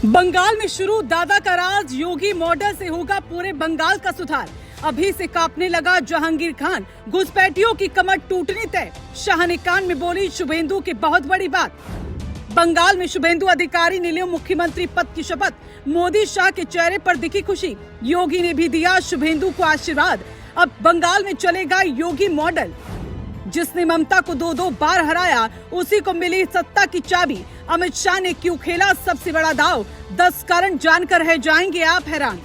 बंगाल में शुरू दादा का राज, योगी मॉडल से होगा पूरे बंगाल का सुधार। अभी से कांपने लगा जहांगीर खान, घुसपैठियों की कमर टूटनी तय। शाह ने कान में बोली शुभेंदु की बहुत बड़ी बात। बंगाल में शुभेंदु अधिकारी ने लिया मुख्यमंत्री पद की शपथ। मोदी शाह के चेहरे पर दिखी खुशी। योगी ने भी दिया शुभेंदु को आशीर्वाद। अब बंगाल में चलेगा योगी मॉडल। जिसने ममता को 2-2 बार हराया, उसी को मिली सत्ता की चाबी। अमित शाह ने क्यों खेला सबसे बड़ा दाव? 10 कारण जानकर रह जाएंगे आप हैरान।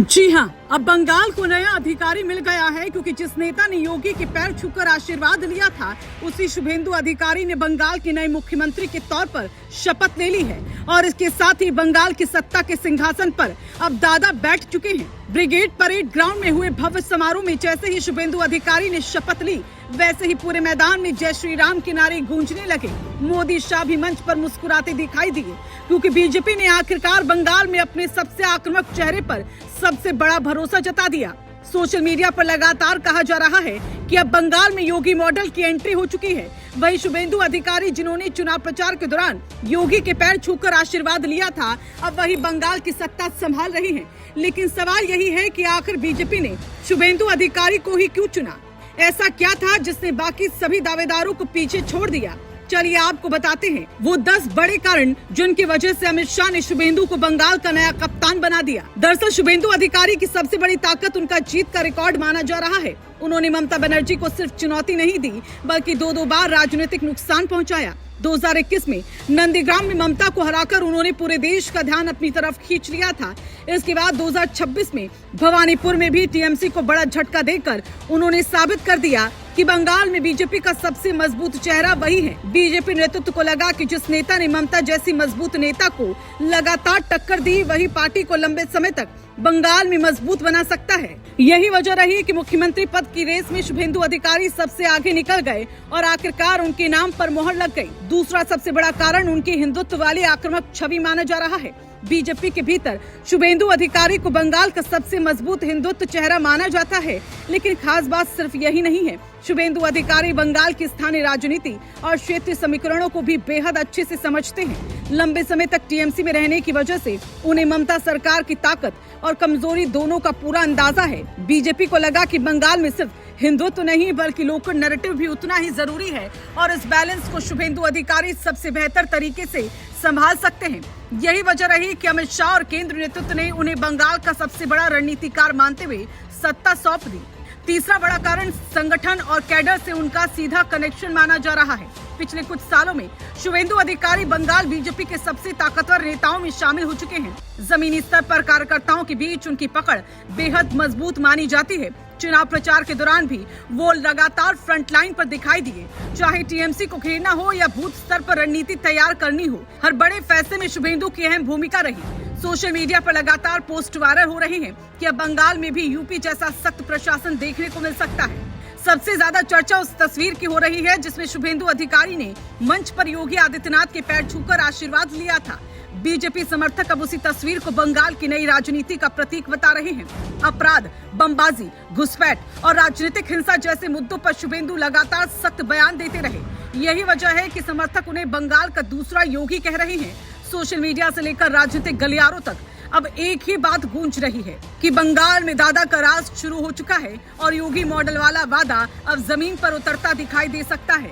जी हां, अब बंगाल को नया अधिकारी मिल गया है, क्योंकि जिस नेता ने योगी के पैर छूकर आशीर्वाद लिया था, उसी शुभेंदु अधिकारी ने बंगाल के नए मुख्यमंत्री के तौर पर शपथ ले ली है। और इसके साथ ही बंगाल की सत्ता के सिंहासन पर अब दादा बैठ चुके हैं। ब्रिगेड परेड ग्राउंड में हुए भव्य समारोह में जैसे ही शुभेंदु अधिकारी ने शपथ ली, वैसे ही पूरे मैदान में जय श्री राम के नारे गूंजने लगे। मोदी शाह भी मंच पर मुस्कुराते दिखाई दिए, क्योंकि बीजेपी ने आखिरकार बंगाल में अपने सबसे आक्रामक चेहरे पर सबसे बड़ा भरोसा जता दिया। सोशल मीडिया पर लगातार कहा जा रहा है कि अब बंगाल में योगी मॉडल की एंट्री हो चुकी है। वही शुभेंदु अधिकारी, जिन्होंने चुनाव प्रचार के दौरान योगी के पैर छूकर आशीर्वाद लिया था, अब वही बंगाल की सत्ता संभाल रही हैं। लेकिन सवाल यही है कि आखिर बीजेपी ने शुभेंदु अधिकारी को ही क्यों चुना? ऐसा क्या था जिसने बाकी सभी दावेदारों को पीछे छोड़ दिया? चलिए आपको बताते हैं वो 10 बड़े कारण जिनकी वजह से अमित शाह ने शुभेंदु को बंगाल का नया कप्तान बना दिया। दरअसल शुभेंदु अधिकारी की सबसे बड़ी ताकत उनका जीत का रिकॉर्ड माना जा रहा है। उन्होंने ममता बनर्जी को सिर्फ चुनौती नहीं दी, बल्कि 2-2 बार राजनीतिक नुकसान पहुंचाया। 2021 में नंदीग्राम में ममता को हराकर उन्होंने पूरे देश का ध्यान अपनी तरफ खींच लिया था। इसके बाद 2026 में भवानीपुर में भी टीएमसी को बड़ा झटका देकर उन्होंने साबित कर दिया कि बंगाल में बीजेपी का सबसे मजबूत चेहरा वही है। बीजेपी नेतृत्व को लगा कि जिस नेता ने ममता जैसी मजबूत नेता को लगातार टक्कर दी, वही पार्टी को लंबे समय तक बंगाल में मजबूत बना सकता है। यही वजह रही कि मुख्यमंत्री पद की रेस में शुभेंदु अधिकारी सबसे आगे निकल गए और आखिरकार उनके नाम पर मोहर लग गई। दूसरा सबसे बड़ा कारण उनकी हिंदुत्व वाली आक्रामक छवि माना जा रहा है। बीजेपी के भीतर शुभेंदु अधिकारी को बंगाल का सबसे मजबूत हिंदुत्व चेहरा माना जाता है। लेकिन खास बात सिर्फ यही नहीं है। शुभेंदु अधिकारी बंगाल की स्थानीय राजनीति और क्षेत्रीय समीकरणों को भी बेहद अच्छे से समझते हैं। लंबे समय तक टीएमसी में रहने की वजह से उन्हें ममता सरकार की ताकत और कमजोरी दोनों का पूरा अंदाजा है। बीजेपी को लगा कि बंगाल में सिर्फ हिंदुत्व नहीं, बल्कि लोकल नैरेटिव भी उतना ही जरूरी है, और इस बैलेंस को शुभेंदु अधिकारी सबसे बेहतर तरीके से संभाल सकते हैं। यही वजह रही कि अमित शाह और केंद्र नेतृत्व ने उन्हें बंगाल का सबसे बड़ा रणनीतिकार मानते हुए सत्ता सौंप दी। तीसरा बड़ा कारण संगठन और कैडर से उनका सीधा कनेक्शन माना जा रहा है। पिछले कुछ सालों में शुभेंदु अधिकारी बंगाल बीजेपी के सबसे ताकतवर नेताओं में शामिल हो चुके हैं। जमीनी स्तर पर कार्यकर्ताओं के बीच उनकी पकड़ बेहद मजबूत मानी जाती है। चुनाव प्रचार के दौरान भी वो लगातार फ्रंट लाइन पर दिखाई दिए। चाहे टीएमसी को घेरना हो या बूथ स्तर पर रणनीति तैयार करनी हो, हर बड़े फैसले में शुभेंदु की अहम भूमिका रही। सोशल मीडिया पर लगातार पोस्ट वायरल हो रहे हैं कि अब बंगाल में भी यूपी जैसा सख्त प्रशासन देखने को मिल सकता है। सबसे ज्यादा चर्चा उस तस्वीर की हो रही है जिसमें शुभेंदु अधिकारी ने मंच पर योगी आदित्यनाथ के पैर छूकर आशीर्वाद लिया था। बीजेपी समर्थक अब उसी तस्वीर को बंगाल की नई राजनीति का प्रतीक बता रहे हैं। अपराध, बमबाजी, घुसपैठ और राजनीतिक हिंसा जैसे मुद्दों पर शुभेंदु लगातार सख्त बयान देते रहे। यही वजह है कि समर्थक उन्हें बंगाल का दूसरा योगी कह रहे हैं। सोशल मीडिया से लेकर राजनीतिक गलियारों तक अब एक ही बात गूंज रही है कि बंगाल में दादा का राज शुरू हो चुका है और योगी मॉडल वाला वादा अब जमीन पर उतरता दिखाई दे सकता है।